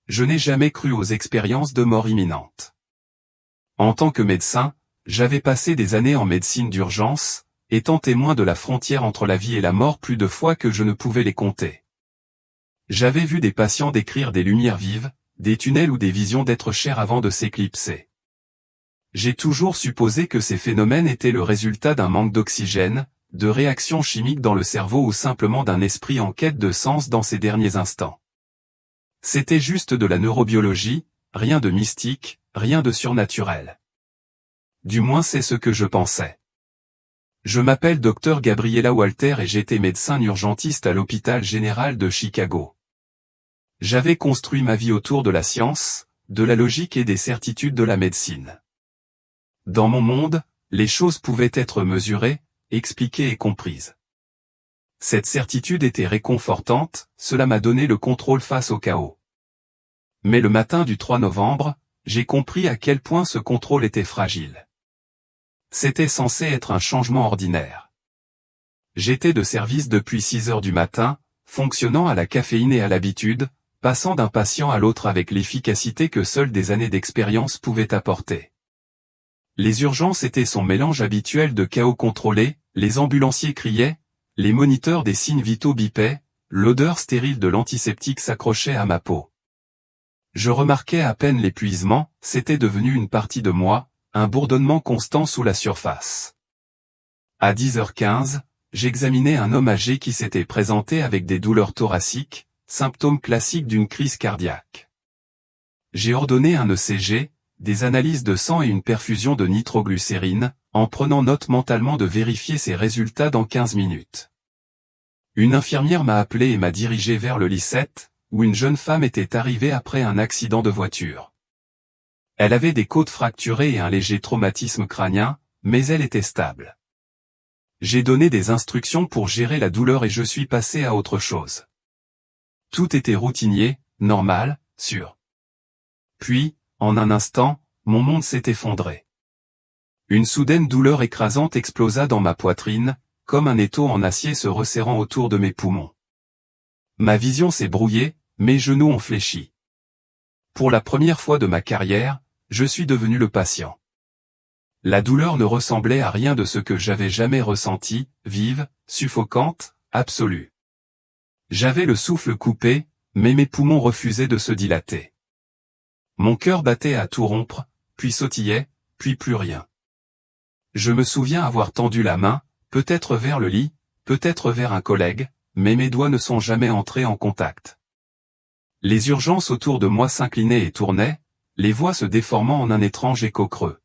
Je n'ai jamais cru aux expériences de mort imminente. En tant que médecin, j'avais passé des années en médecine d'urgence, étant témoin de la frontière entre la vie et la mort plus de fois que je ne pouvais les compter. J'avais vu des patients décrire des lumières vives, des tunnels ou des visions d'êtres chers avant de s'éclipser. J'ai toujours supposé que ces phénomènes étaient le résultat d'un manque d'oxygène, de réactions chimiques dans le cerveau ou simplement d'un esprit en quête de sens dans ces derniers instants. C'était juste de la neurobiologie, rien de mystique, rien de surnaturel. Du moins c'est ce que je pensais. Je m'appelle Dr Gabriela Walter et j'étais médecin urgentiste à l'hôpital général de Chicago. J'avais construit ma vie autour de la science, de la logique et des certitudes de la médecine. Dans mon monde, les choses pouvaient être mesurées, expliquées et comprises. Cette certitude était réconfortante, cela m'a donné le contrôle face au chaos. Mais le matin du 3 novembre, j'ai compris à quel point ce contrôle était fragile. C'était censé être un changement ordinaire. J'étais de service depuis 6 heures du matin, fonctionnant à la caféine et à l'habitude, passant d'un patient à l'autre avec l'efficacité que seules des années d'expérience pouvaient apporter. Les urgences étaient son mélange habituel de chaos contrôlé, les ambulanciers criaient, les moniteurs des signes vitaux bipaient, l'odeur stérile de l'antiseptique s'accrochait à ma peau. Je remarquais à peine l'épuisement, c'était devenu une partie de moi, un bourdonnement constant sous la surface. À 10h15, j'examinais un homme âgé qui s'était présenté avec des douleurs thoraciques, symptômes classiques d'une crise cardiaque. J'ai ordonné un ECG, des analyses de sang et une perfusion de nitroglycérine, en prenant note mentalement de vérifier ses résultats dans 15 minutes. Une infirmière m'a appelé et m'a dirigé vers le lit 7, où une jeune femme était arrivée après un accident de voiture. Elle avait des côtes fracturées et un léger traumatisme crânien, mais elle était stable. J'ai donné des instructions pour gérer la douleur et je suis passé à autre chose. Tout était routinier, normal, sûr. Puis, en un instant, mon monde s'est effondré. Une soudaine douleur écrasante explosa dans ma poitrine, comme un étau en acier se resserrant autour de mes poumons. Ma vision s'est brouillée, mes genoux ont fléchi. Pour la première fois de ma carrière, je suis devenu le patient. La douleur ne ressemblait à rien de ce que j'avais jamais ressenti, vive, suffocante, absolue. J'avais le souffle coupé, mais mes poumons refusaient de se dilater. Mon cœur battait à tout rompre, puis sautillait, puis plus rien. Je me souviens avoir tendu la main, peut-être vers le lit, peut-être vers un collègue, mais mes doigts ne sont jamais entrés en contact. Les urgences autour de moi s'inclinaient et tournaient, les voix se déformant en un étrange écho creux.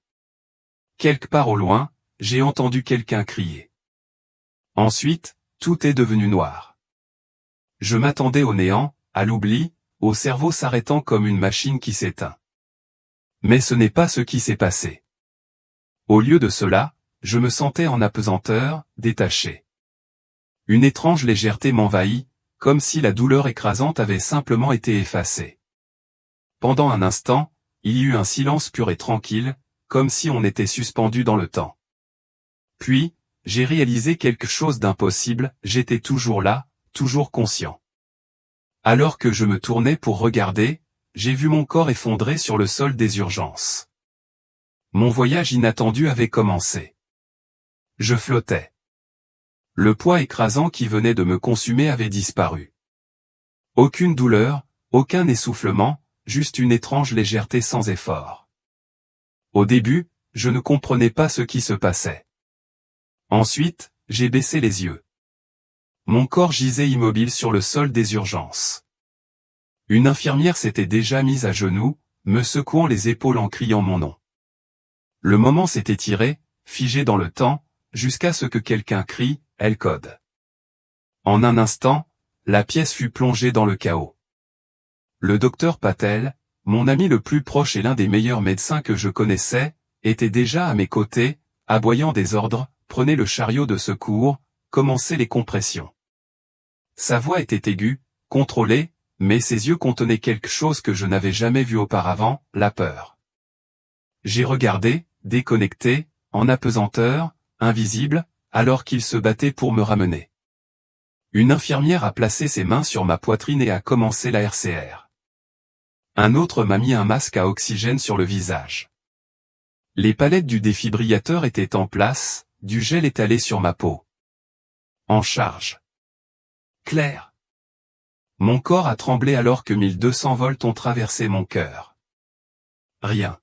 Quelque part au loin, j'ai entendu quelqu'un crier. Ensuite, tout est devenu noir. Je m'attendais au néant, à l'oubli, au cerveau s'arrêtant comme une machine qui s'éteint. Mais ce n'est pas ce qui s'est passé. Au lieu de cela, je me sentais en apesanteur, détaché. Une étrange légèreté m'envahit, comme si la douleur écrasante avait simplement été effacée. Pendant un instant, il y eut un silence pur et tranquille, comme si on était suspendu dans le temps. Puis, j'ai réalisé quelque chose d'impossible, j'étais toujours là, toujours conscient. Alors que je me tournais pour regarder, j'ai vu mon corps effondré sur le sol des urgences. Mon voyage inattendu avait commencé. Je flottais. Le poids écrasant qui venait de me consumer avait disparu. Aucune douleur, aucun essoufflement, juste une étrange légèreté sans effort. Au début, je ne comprenais pas ce qui se passait. Ensuite, j'ai baissé les yeux. Mon corps gisait immobile sur le sol des urgences. Une infirmière s'était déjà mise à genoux, me secouant les épaules en criant mon nom. Le moment s'est étiré, figé dans le temps, jusqu'à ce que quelqu'un crie « El Code ». En un instant, la pièce fut plongée dans le chaos. Le docteur Patel, mon ami le plus proche et l'un des meilleurs médecins que je connaissais, était déjà à mes côtés, aboyant des ordres, prenait le chariot de secours, commençait les compressions. Sa voix était aiguë, contrôlée, mais ses yeux contenaient quelque chose que je n'avais jamais vu auparavant, la peur. J'ai regardé, déconnecté, en apesanteur, invisible, alors qu'il se battait pour me ramener. Une infirmière a placé ses mains sur ma poitrine et a commencé la RCR. Un autre m'a mis un masque à oxygène sur le visage. Les palettes du défibrillateur étaient en place, du gel étalé sur ma peau. En charge. Clair. Mon corps a tremblé alors que 1200 volts ont traversé mon cœur. Rien.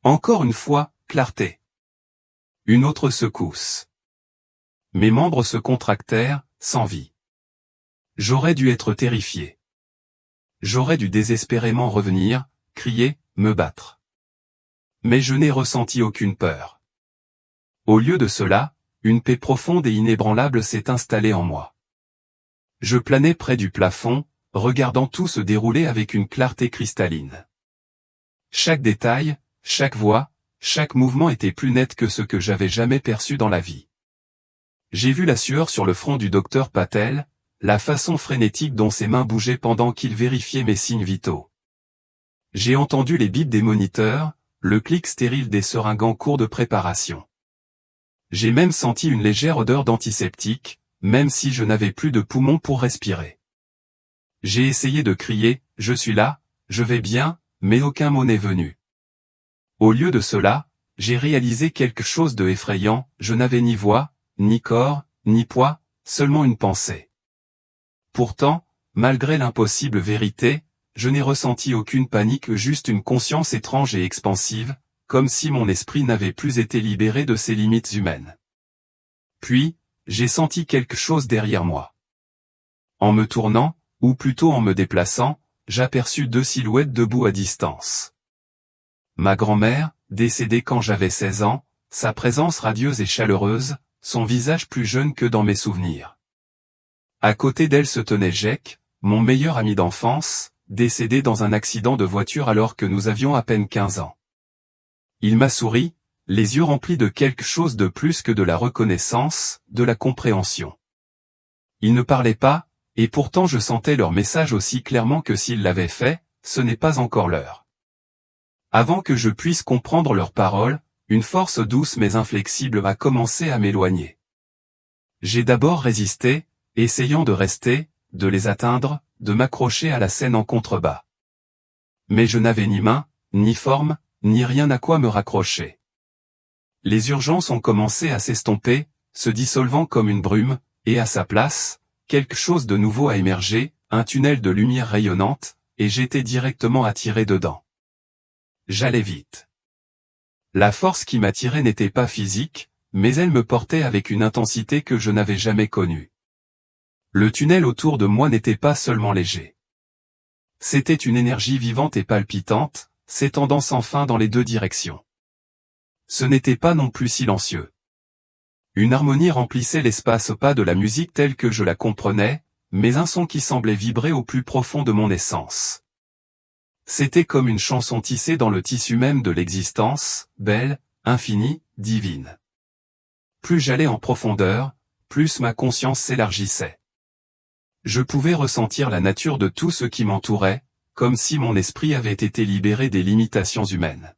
Encore une fois, clarté. Une autre secousse. Mes membres se contractèrent, sans vie. J'aurais dû être terrifié. J'aurais dû désespérément revenir, crier, me battre. Mais je n'ai ressenti aucune peur. Au lieu de cela, une paix profonde et inébranlable s'est installée en moi. Je planais près du plafond, regardant tout se dérouler avec une clarté cristalline. Chaque détail, chaque voix, chaque mouvement était plus net que ce que j'avais jamais perçu dans la vie. J'ai vu la sueur sur le front du docteur Patel, la façon frénétique dont ses mains bougeaient pendant qu'il vérifiait mes signes vitaux. J'ai entendu les bips des moniteurs, le clic stérile des seringues en cours de préparation. J'ai même senti une légère odeur d'antiseptique, même si je n'avais plus de poumons pour respirer. J'ai essayé de crier, je suis là, je vais bien, mais aucun mot n'est venu. Au lieu de cela, j'ai réalisé quelque chose de effrayant, je n'avais ni voix, ni corps, ni poids, seulement une pensée. Pourtant, malgré l'impossible vérité, je n'ai ressenti aucune panique, juste une conscience étrange et expansive, comme si mon esprit n'avait plus été libéré de ses limites humaines. Puis, j'ai senti quelque chose derrière moi. En me tournant, ou plutôt en me déplaçant, j'aperçus deux silhouettes debout à distance. Ma grand-mère, décédée quand j'avais 16 ans, sa présence radieuse et chaleureuse, son visage plus jeune que dans mes souvenirs. À côté d'elle se tenait Jake, mon meilleur ami d'enfance, décédé dans un accident de voiture alors que nous avions à peine 15 ans. Il m'a souri, les yeux remplis de quelque chose de plus que de la reconnaissance, de la compréhension. Ils ne parlaient pas, et pourtant je sentais leur message aussi clairement que s'ils l'avaient fait, ce n'est pas encore l'heure. Avant que je puisse comprendre leurs paroles, une force douce mais inflexible a commencé à m'éloigner. J'ai d'abord résisté, essayant de rester, de les atteindre, de m'accrocher à la scène en contrebas. Mais je n'avais ni main, ni forme, ni rien à quoi me raccrocher. Les urgences ont commencé à s'estomper, se dissolvant comme une brume, et à sa place, quelque chose de nouveau a émergé, un tunnel de lumière rayonnante, et j'étais directement attiré dedans. J'allais vite. La force qui m'attirait n'était pas physique, mais elle me portait avec une intensité que je n'avais jamais connue. Le tunnel autour de moi n'était pas seulement léger. C'était une énergie vivante et palpitante, s'étendant sans fin dans les deux directions. Ce n'était pas non plus silencieux. Une harmonie remplissait l'espace, pas de la musique telle que je la comprenais, mais un son qui semblait vibrer au plus profond de mon essence. C'était comme une chanson tissée dans le tissu même de l'existence, belle, infinie, divine. Plus j'allais en profondeur, plus ma conscience s'élargissait. Je pouvais ressentir la nature de tout ce qui m'entourait, comme si mon esprit avait été libéré des limitations humaines.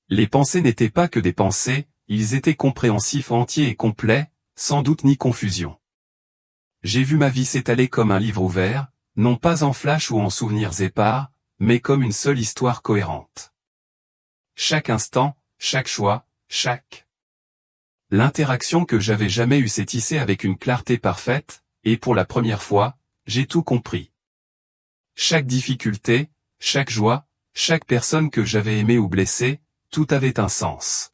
Les pensées n'étaient pas que des pensées, ils étaient compréhensifs, entiers et complets, sans doute ni confusion. J'ai vu ma vie s'étaler comme un livre ouvert, non pas en flash ou en souvenirs épars, mais comme une seule histoire cohérente. Chaque instant, chaque choix, l'interaction que j'avais jamais eue s'est tissée avec une clarté parfaite, et pour la première fois, j'ai tout compris. Chaque difficulté, chaque joie, chaque personne que j'avais aimée ou blessée, tout avait un sens.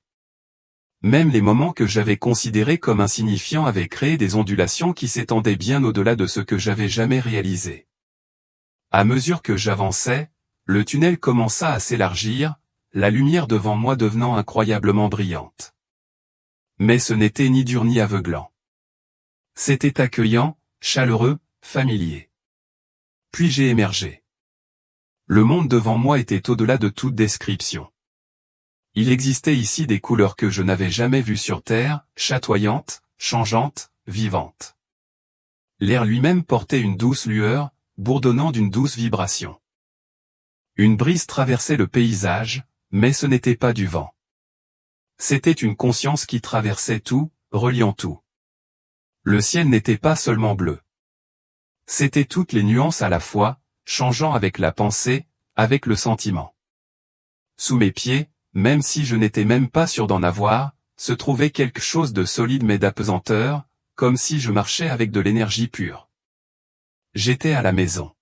Même les moments que j'avais considérés comme insignifiants avaient créé des ondulations qui s'étendaient bien au-delà de ce que j'avais jamais réalisé. À mesure que j'avançais, le tunnel commença à s'élargir, la lumière devant moi devenant incroyablement brillante. Mais ce n'était ni dur ni aveuglant. C'était accueillant, chaleureux, familier. Puis j'ai émergé. Le monde devant moi était au-delà de toute description. Il existait ici des couleurs que je n'avais jamais vues sur Terre, chatoyantes, changeantes, vivantes. L'air lui-même portait une douce lueur, bourdonnant d'une douce vibration. Une brise traversait le paysage, mais ce n'était pas du vent. C'était une conscience qui traversait tout, reliant tout. Le ciel n'était pas seulement bleu. C'était toutes les nuances à la fois, changeant avec la pensée, avec le sentiment. Sous mes pieds, même si je n'étais même pas sûr d'en avoir, se trouvait quelque chose de solide mais d'apesanteur, comme si je marchais avec de l'énergie pure. J'étais à la maison.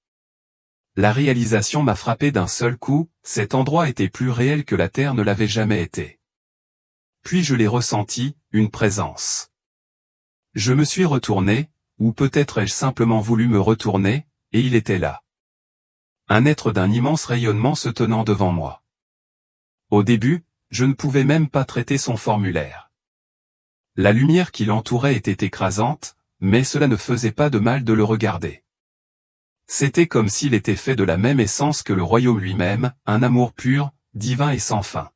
La réalisation m'a frappé d'un seul coup, cet endroit était plus réel que la terre ne l'avait jamais été. Puis je l'ai ressenti, une présence. Je me suis retourné, ou peut-être ai-je simplement voulu me retourner, et il était là. Un être d'un immense rayonnement se tenant devant moi. Au début, je ne pouvais même pas traiter son formulaire. La lumière qui l'entourait était écrasante, mais cela ne faisait pas de mal de le regarder. C'était comme s'il était fait de la même essence que le royaume lui-même, un amour pur, divin et sans fin.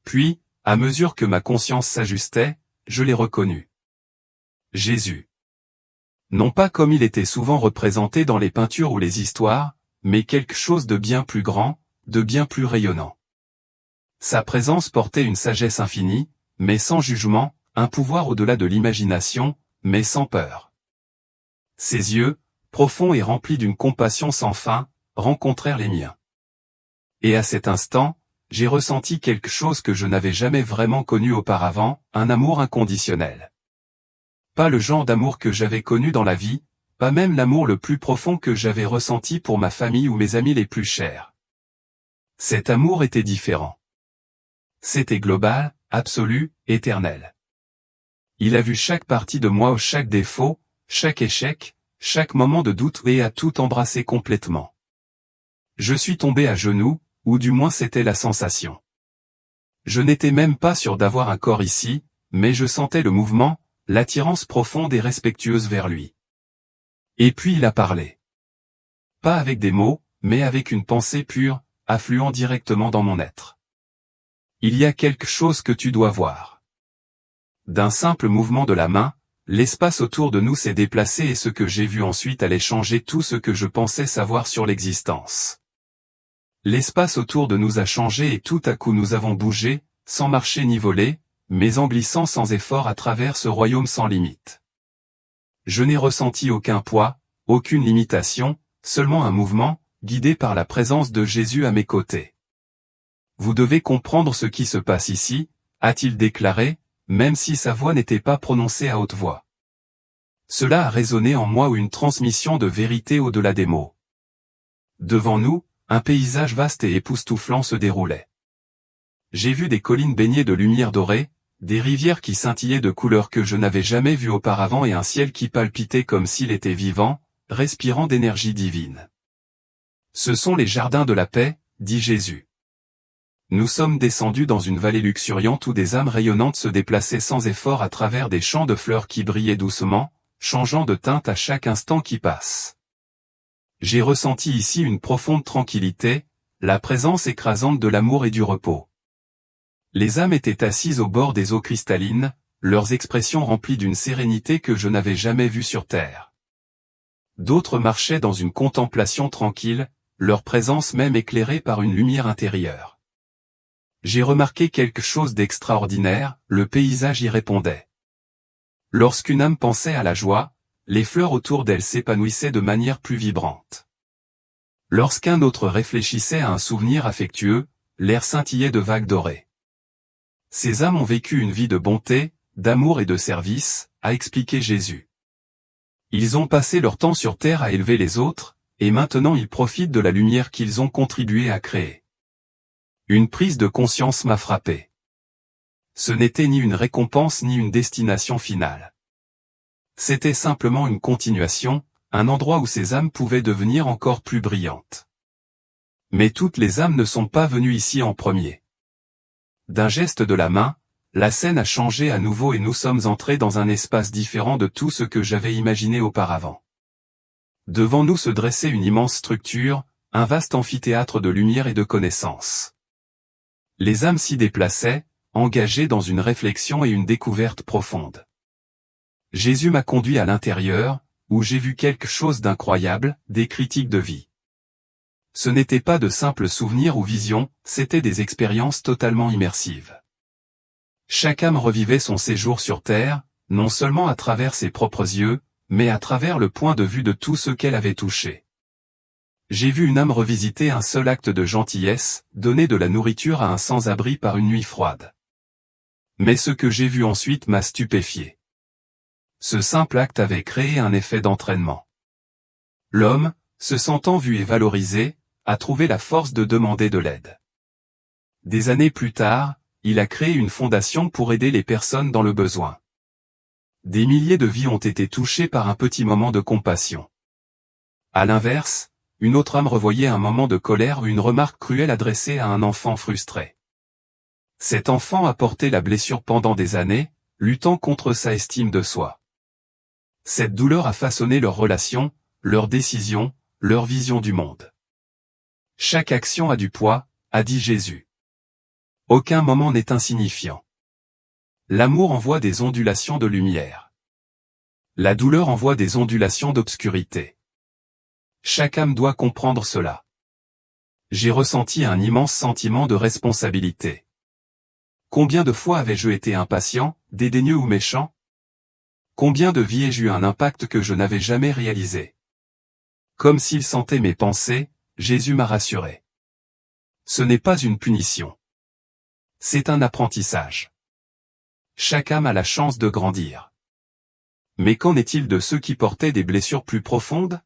Puis, à mesure que ma conscience s'ajustait, je l'ai reconnu. Jésus. Non pas comme il était souvent représenté dans les peintures ou les histoires, mais quelque chose de bien plus grand, de bien plus rayonnant. Sa présence portait une sagesse infinie, mais sans jugement, un pouvoir au-delà de l'imagination, mais sans peur. Ses yeux, profonds et remplis d'une compassion sans fin, rencontrèrent les miens. Et à cet instant, j'ai ressenti quelque chose que je n'avais jamais vraiment connu auparavant, un amour inconditionnel. Pas le genre d'amour que j'avais connu dans la vie, pas même l'amour le plus profond que j'avais ressenti pour ma famille ou mes amis les plus chers. Cet amour était différent. C'était global, absolu, éternel. Il a vu chaque partie de moi, chaque défaut, chaque échec, chaque moment de doute et a tout embrassé complètement. Je suis tombé à genoux, ou du moins c'était la sensation. Je n'étais même pas sûr d'avoir un corps ici, mais je sentais le mouvement, l'attirance profonde et respectueuse vers lui. Et puis il a parlé. Pas avec des mots, mais avec une pensée pure, affluant directement dans mon être. Il y a quelque chose que tu dois voir. D'un simple mouvement de la main, l'espace autour de nous s'est déplacé et ce que j'ai vu ensuite allait changer tout ce que je pensais savoir sur l'existence. L'espace autour de nous a changé et tout à coup nous avons bougé, sans marcher ni voler, mais en glissant sans effort à travers ce royaume sans limite. Je n'ai ressenti aucun poids, aucune limitation, seulement un mouvement, guidé par la présence de Jésus à mes côtés. Vous devez comprendre ce qui se passe ici, a-t-il déclaré, même si sa voix n'était pas prononcée à haute voix. Cela a résonné en moi une transmission de vérité au-delà des mots. Devant nous, un paysage vaste et époustouflant se déroulait. J'ai vu des collines baignées de lumière dorée, des rivières qui scintillaient de couleurs que je n'avais jamais vues auparavant et un ciel qui palpitait comme s'il était vivant, respirant d'énergie divine. Ce sont les jardins de la paix, dit Jésus. Nous sommes descendus dans une vallée luxuriante où des âmes rayonnantes se déplaçaient sans effort à travers des champs de fleurs qui brillaient doucement, changeant de teinte à chaque instant qui passe. J'ai ressenti ici une profonde tranquillité, la présence écrasante de l'amour et du repos. Les âmes étaient assises au bord des eaux cristallines, leurs expressions remplies d'une sérénité que je n'avais jamais vue sur terre. D'autres marchaient dans une contemplation tranquille, leur présence même éclairée par une lumière intérieure. J'ai remarqué quelque chose d'extraordinaire, le paysage y répondait. Lorsqu'une âme pensait à la joie, les fleurs autour d'elle s'épanouissaient de manière plus vibrante. Lorsqu'un autre réfléchissait à un souvenir affectueux, l'air scintillait de vagues dorées. Ces âmes ont vécu une vie de bonté, d'amour et de service, a expliqué Jésus. Ils ont passé leur temps sur terre à élever les autres, et maintenant ils profitent de la lumière qu'ils ont contribué à créer. Une prise de conscience m'a frappé. Ce n'était ni une récompense ni une destination finale. C'était simplement une continuation, un endroit où ces âmes pouvaient devenir encore plus brillantes. Mais toutes les âmes ne sont pas venues ici en premier. D'un geste de la main, la scène a changé à nouveau et nous sommes entrés dans un espace différent de tout ce que j'avais imaginé auparavant. Devant nous se dressait une immense structure, un vaste amphithéâtre de lumière et de connaissance. Les âmes s'y déplaçaient, engagées dans une réflexion et une découverte profonde. Jésus m'a conduit à l'intérieur, où j'ai vu quelque chose d'incroyable, des critiques de vie. Ce n'était pas de simples souvenirs ou visions, c'étaient des expériences totalement immersives. Chaque âme revivait son séjour sur terre, non seulement à travers ses propres yeux, mais à travers le point de vue de tous ceux qu'elle avait touchés. J'ai vu une âme revisiter un seul acte de gentillesse, donner de la nourriture à un sans-abri par une nuit froide. Mais ce que j'ai vu ensuite m'a stupéfié. Ce simple acte avait créé un effet d'entraînement. L'homme, se sentant vu et valorisé, a trouvé la force de demander de l'aide. Des années plus tard, il a créé une fondation pour aider les personnes dans le besoin. Des milliers de vies ont été touchées par un petit moment de compassion. À l'inverse, une autre âme revoyait un moment de colère ou une remarque cruelle adressée à un enfant frustré. Cet enfant a porté la blessure pendant des années, luttant contre sa estime de soi. Cette douleur a façonné leurs relations, leurs décisions, leur vision du monde. Chaque action a du poids, a dit Jésus. Aucun moment n'est insignifiant. L'amour envoie des ondulations de lumière. La douleur envoie des ondulations d'obscurité. Chaque âme doit comprendre cela. J'ai ressenti un immense sentiment de responsabilité. Combien de fois avais-je été impatient, dédaigneux ou méchant? Combien de vies ai-je eu un impact que je n'avais jamais réalisé? Comme s'il sentait mes pensées, Jésus m'a rassuré. Ce n'est pas une punition. C'est un apprentissage. Chaque âme a la chance de grandir. Mais qu'en est-il de ceux qui portaient des blessures plus profondes?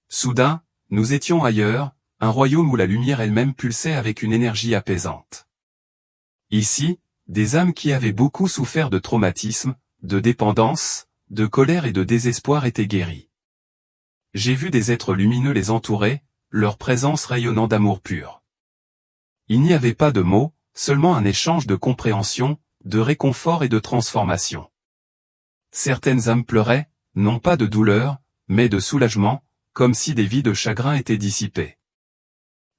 Soudain, nous étions ailleurs, un royaume où la lumière elle-même pulsait avec une énergie apaisante. Ici, des âmes qui avaient beaucoup souffert de traumatisme, de dépendance, de colère et de désespoir étaient guéries. J'ai vu des êtres lumineux les entourer, leur présence rayonnant d'amour pur. Il n'y avait pas de mots, seulement un échange de compréhension, de réconfort et de transformation. Certaines âmes pleuraient, non pas de douleur, mais de soulagement, comme si des vies de chagrin étaient dissipées.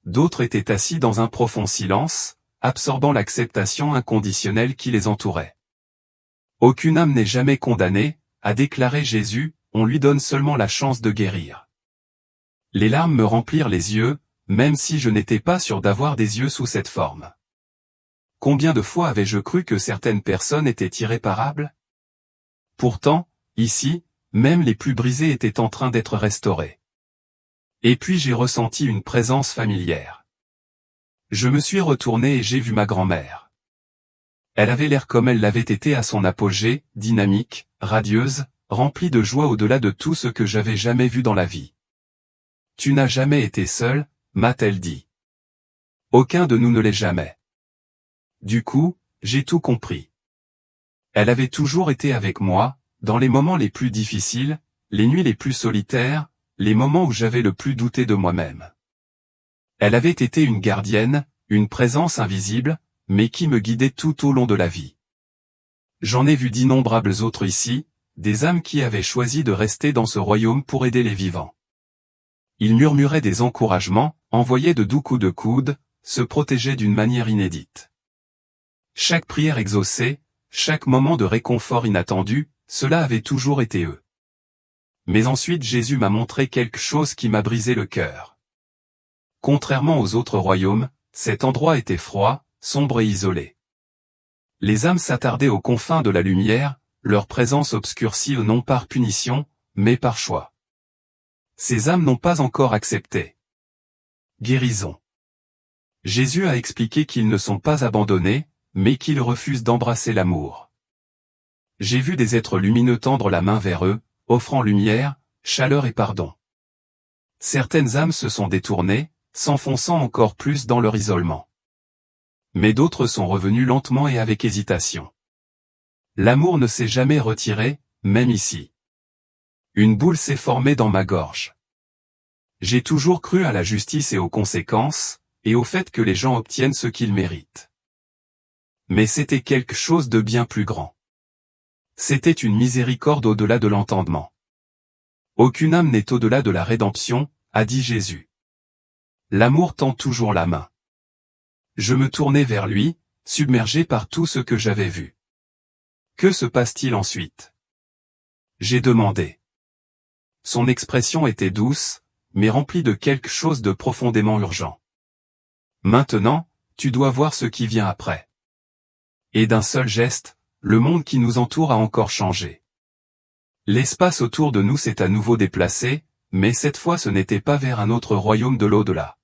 D'autres étaient assis dans un profond silence, absorbant l'acceptation inconditionnelle qui les entourait. Aucune âme n'est jamais condamnée, a déclaré Jésus, on lui donne seulement la chance de guérir. Les larmes me remplirent les yeux, même si je n'étais pas sûr d'avoir des yeux sous cette forme. Combien de fois avais-je cru que certaines personnes étaient irréparables? Pourtant, ici, même les plus brisés étaient en train d'être restaurés. Et puis j'ai ressenti une présence familière. Je me suis retourné et j'ai vu ma grand-mère. Elle avait l'air comme elle l'avait été à son apogée, dynamique, radieuse, remplie de joie au-delà de tout ce que j'avais jamais vu dans la vie. Tu n'as jamais été seul, m'a-t-elle dit. Aucun de nous ne l'est jamais. Du coup, j'ai tout compris. Elle avait toujours été avec moi, dans les moments les plus difficiles, les nuits les plus solitaires, les moments où j'avais le plus douté de moi-même. Elle avait été une gardienne, une présence invisible, mais qui me guidait tout au long de la vie. J'en ai vu d'innombrables autres ici, des âmes qui avaient choisi de rester dans ce royaume pour aider les vivants. Ils murmuraient des encouragements, envoyaient de doux coups de coude, se protégeaient d'une manière inédite. Chaque prière exaucée, chaque moment de réconfort inattendu, cela avait toujours été eux. Mais ensuite Jésus m'a montré quelque chose qui m'a brisé le cœur. Contrairement aux autres royaumes, cet endroit était froid, sombre et isolé. Les âmes s'attardaient aux confins de la lumière, leur présence obscurcie non par punition, mais par choix. Ces âmes n'ont pas encore accepté. Guérison. Jésus a expliqué qu'ils ne sont pas abandonnés, mais qu'ils refusent d'embrasser l'amour. J'ai vu des êtres lumineux tendre la main vers eux, offrant lumière, chaleur et pardon. Certaines âmes se sont détournées, s'enfonçant encore plus dans leur isolement. Mais d'autres sont revenues lentement et avec hésitation. L'amour ne s'est jamais retiré, même ici. Une boule s'est formée dans ma gorge. J'ai toujours cru à la justice et aux conséquences, et au fait que les gens obtiennent ce qu'ils méritent. Mais c'était quelque chose de bien plus grand. C'était une miséricorde au-delà de l'entendement. Aucune âme n'est au-delà de la rédemption, a dit Jésus. L'amour tend toujours la main. Je me tournai vers lui, submergé par tout ce que j'avais vu. Que se passe-t-il ensuite? J'ai demandé. Son expression était douce, mais remplie de quelque chose de profondément urgent. Maintenant, tu dois voir ce qui vient après. Et d'un seul geste, le monde qui nous entoure a encore changé. L'espace autour de nous s'est à nouveau déplacé, mais cette fois ce n'était pas vers un autre royaume de l'au-delà.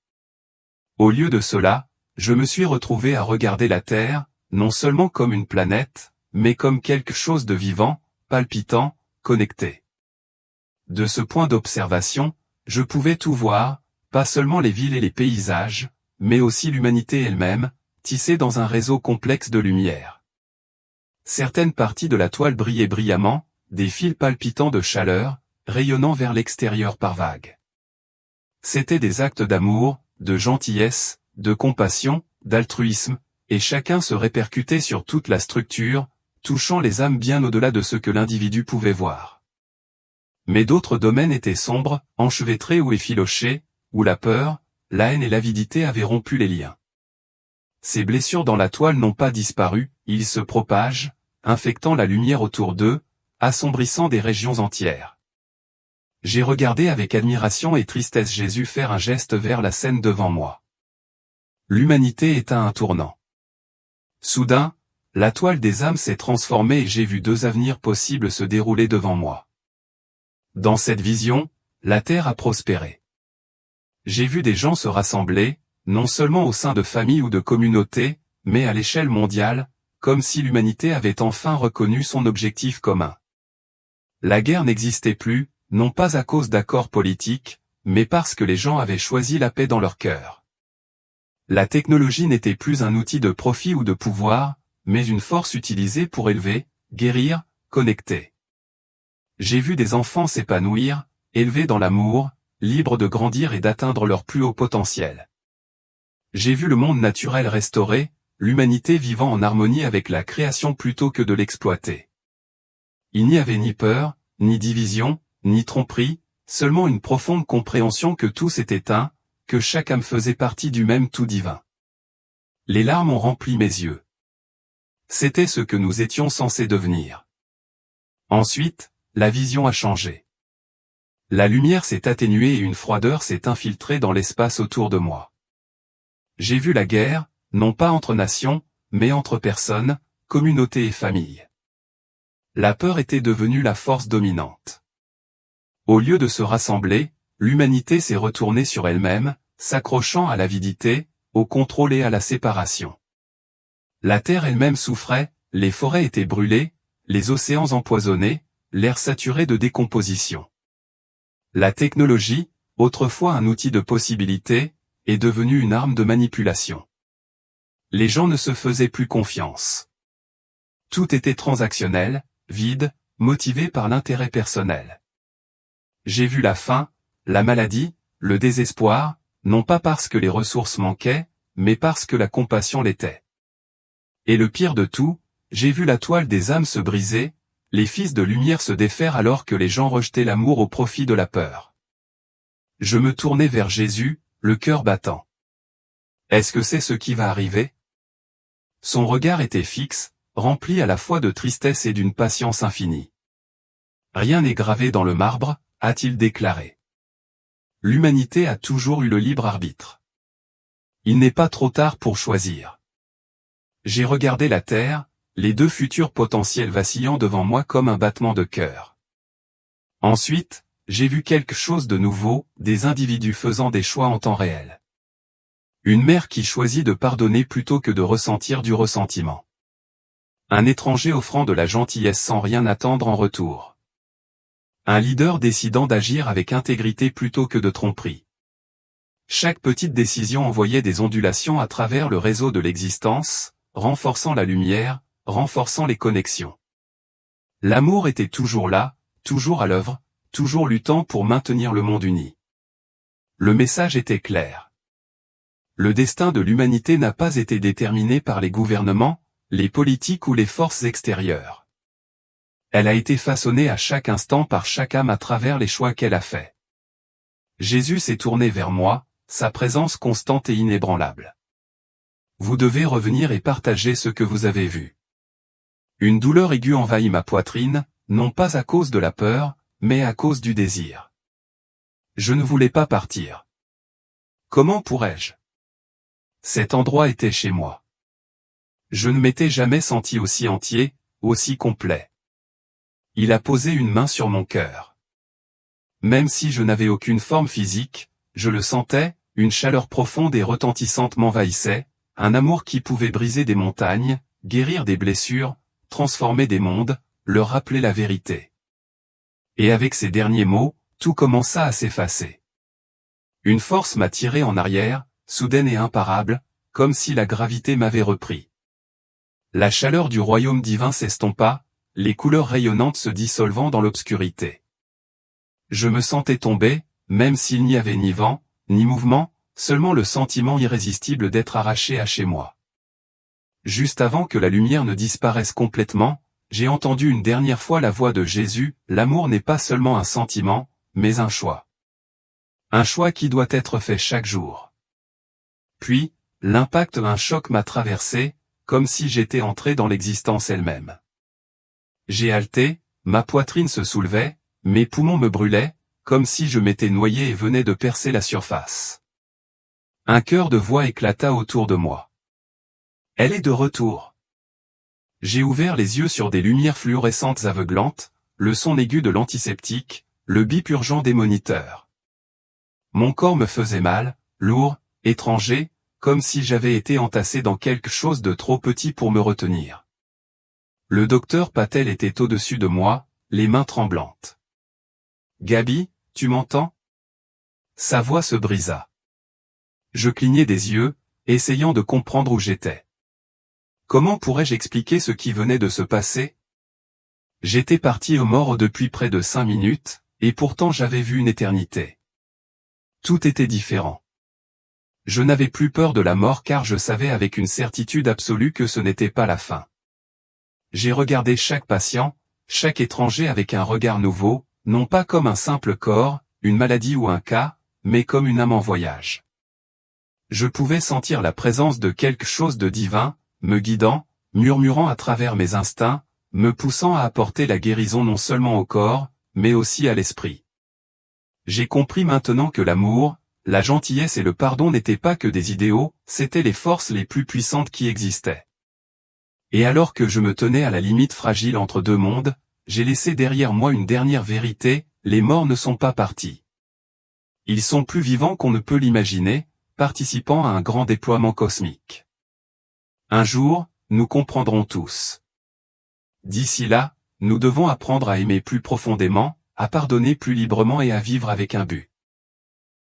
Au lieu de cela, je me suis retrouvé à regarder la Terre, non seulement comme une planète, mais comme quelque chose de vivant, palpitant, connecté. De ce point d'observation, je pouvais tout voir, pas seulement les villes et les paysages, mais aussi l'humanité elle-même, tissée dans un réseau complexe de lumière. Certaines parties de la toile brillaient brillamment, des fils palpitants de chaleur, rayonnant vers l'extérieur par vagues. C'étaient des actes d'amour, de gentillesse, de compassion, d'altruisme, et chacun se répercutait sur toute la structure, touchant les âmes bien au-delà de ce que l'individu pouvait voir. Mais d'autres domaines étaient sombres, enchevêtrés ou effilochés, où la peur, la haine et l'avidité avaient rompu les liens. Ces blessures dans la toile n'ont pas disparu, ils se propagent, infectant la lumière autour d'eux, assombrissant des régions entières. J'ai regardé avec admiration et tristesse Jésus faire un geste vers la scène devant moi. L'humanité est à un tournant. Soudain, la toile des âmes s'est transformée et j'ai vu deux avenirs possibles se dérouler devant moi. Dans cette vision, la terre a prospéré. J'ai vu des gens se rassembler, non seulement au sein de familles ou de communautés, mais à l'échelle mondiale, comme si l'humanité avait enfin reconnu son objectif commun. La guerre n'existait plus, non pas à cause d'accords politiques, mais parce que les gens avaient choisi la paix dans leur cœur. La technologie n'était plus un outil de profit ou de pouvoir, mais une force utilisée pour élever, guérir, connecter. J'ai vu des enfants s'épanouir, élevés dans l'amour, libres de grandir et d'atteindre leur plus haut potentiel. J'ai vu le monde naturel restauré, l'humanité vivant en harmonie avec la création plutôt que de l'exploiter. Il n'y avait ni peur, ni division, ni tromperie, seulement une profonde compréhension que tous étaient un, que chaque âme faisait partie du même tout divin. Les larmes ont rempli mes yeux. C'était ce que nous étions censés devenir. Ensuite, la vision a changé. La lumière s'est atténuée et une froideur s'est infiltrée dans l'espace autour de moi. J'ai vu la guerre, non pas entre nations, mais entre personnes, communautés et familles. La peur était devenue la force dominante. Au lieu de se rassembler, l'humanité s'est retournée sur elle-même, s'accrochant à l'avidité, au contrôle et à la séparation. La terre elle-même souffrait, les forêts étaient brûlées, les océans empoisonnés, l'air saturé de décomposition. La technologie, autrefois un outil de possibilité, est devenue une arme de manipulation. Les gens ne se faisaient plus confiance. Tout était transactionnel, vide, motivé par l'intérêt personnel. J'ai vu la faim, la maladie, le désespoir, non pas parce que les ressources manquaient, mais parce que la compassion l'était. Et le pire de tout, j'ai vu la toile des âmes se briser, les fils de lumière se défaire alors que les gens rejetaient l'amour au profit de la peur. Je me tournai vers Jésus, le cœur battant. Est-ce que c'est ce qui va arriver? Son regard était fixe, rempli à la fois de tristesse et d'une patience infinie. Rien n'est gravé dans le marbre, a-t-il déclaré. L'humanité a toujours eu le libre arbitre. Il n'est pas trop tard pour choisir. J'ai regardé la terre, les deux futurs potentiels vacillant devant moi comme un battement de cœur. Ensuite, j'ai vu quelque chose de nouveau, des individus faisant des choix en temps réel. Une mère qui choisit de pardonner plutôt que de ressentir du ressentiment. Un étranger offrant de la gentillesse sans rien attendre en retour. Un leader décidant d'agir avec intégrité plutôt que de tromperie. Chaque petite décision envoyait des ondulations à travers le réseau de l'existence, renforçant la lumière, renforçant les connexions. L'amour était toujours là, toujours à l'œuvre, toujours luttant pour maintenir le monde uni. Le message était clair. Le destin de l'humanité n'a pas été déterminé par les gouvernements, les politiques ou les forces extérieures. Elle a été façonnée à chaque instant par chaque âme à travers les choix qu'elle a faits. Jésus s'est tourné vers moi, sa présence constante et inébranlable. Vous devez revenir et partager ce que vous avez vu. Une douleur aiguë envahit ma poitrine, non pas à cause de la peur, mais à cause du désir. Je ne voulais pas partir. Comment pourrais-je? Cet endroit était chez moi. Je ne m'étais jamais senti aussi entier, aussi complet. Il a posé une main sur mon cœur. Même si je n'avais aucune forme physique, je le sentais, une chaleur profonde et retentissante m'envahissait, un amour qui pouvait briser des montagnes, guérir des blessures, transformer des mondes, leur rappeler la vérité. Et avec ces derniers mots, tout commença à s'effacer. Une force m'a tiré en arrière, soudaine et imparable, comme si la gravité m'avait repris. La chaleur du royaume divin s'estompa, les couleurs rayonnantes se dissolvant dans l'obscurité. Je me sentais tomber, même s'il n'y avait ni vent, ni mouvement, seulement le sentiment irrésistible d'être arraché à chez moi. Juste avant que la lumière ne disparaisse complètement, j'ai entendu une dernière fois la voix de Jésus, l'amour n'est pas seulement un sentiment, mais un choix. Un choix qui doit être fait chaque jour. Puis, l'impact d'un choc m'a traversé, comme si j'étais entré dans l'existence elle-même. J'ai halté, ma poitrine se soulevait, mes poumons me brûlaient, comme si je m'étais noyé et venais de percer la surface. Un chœur de voix éclata autour de moi. Elle est de retour. J'ai ouvert les yeux sur des lumières fluorescentes aveuglantes, le son aigu de l'antiseptique, le bip urgent des moniteurs. Mon corps me faisait mal, lourd, étranger, comme si j'avais été entassé dans quelque chose de trop petit pour me retenir. Le docteur Patel était au-dessus de moi, les mains tremblantes. « Gaby, tu m'entends » Sa voix se brisa. Je clignai des yeux, essayant de comprendre où j'étais. Comment pourrais-je expliquer ce qui venait de se passer? J'étais parti aux morts depuis près de 5 minutes, et pourtant j'avais vu une éternité. Tout était différent. Je n'avais plus peur de la mort car je savais avec une certitude absolue que ce n'était pas la fin. J'ai regardé chaque patient, chaque étranger avec un regard nouveau, non pas comme un simple corps, une maladie ou un cas, mais comme une âme en voyage. Je pouvais sentir la présence de quelque chose de divin, me guidant, murmurant à travers mes instincts, me poussant à apporter la guérison non seulement au corps, mais aussi à l'esprit. J'ai compris maintenant que l'amour, la gentillesse et le pardon n'étaient pas que des idéaux, c'étaient les forces les plus puissantes qui existaient. Et alors que je me tenais à la limite fragile entre deux mondes, j'ai laissé derrière moi une dernière vérité, les morts ne sont pas partis. Ils sont plus vivants qu'on ne peut l'imaginer, participant à un grand déploiement cosmique. Un jour, nous comprendrons tous. D'ici là, nous devons apprendre à aimer plus profondément, à pardonner plus librement et à vivre avec un but.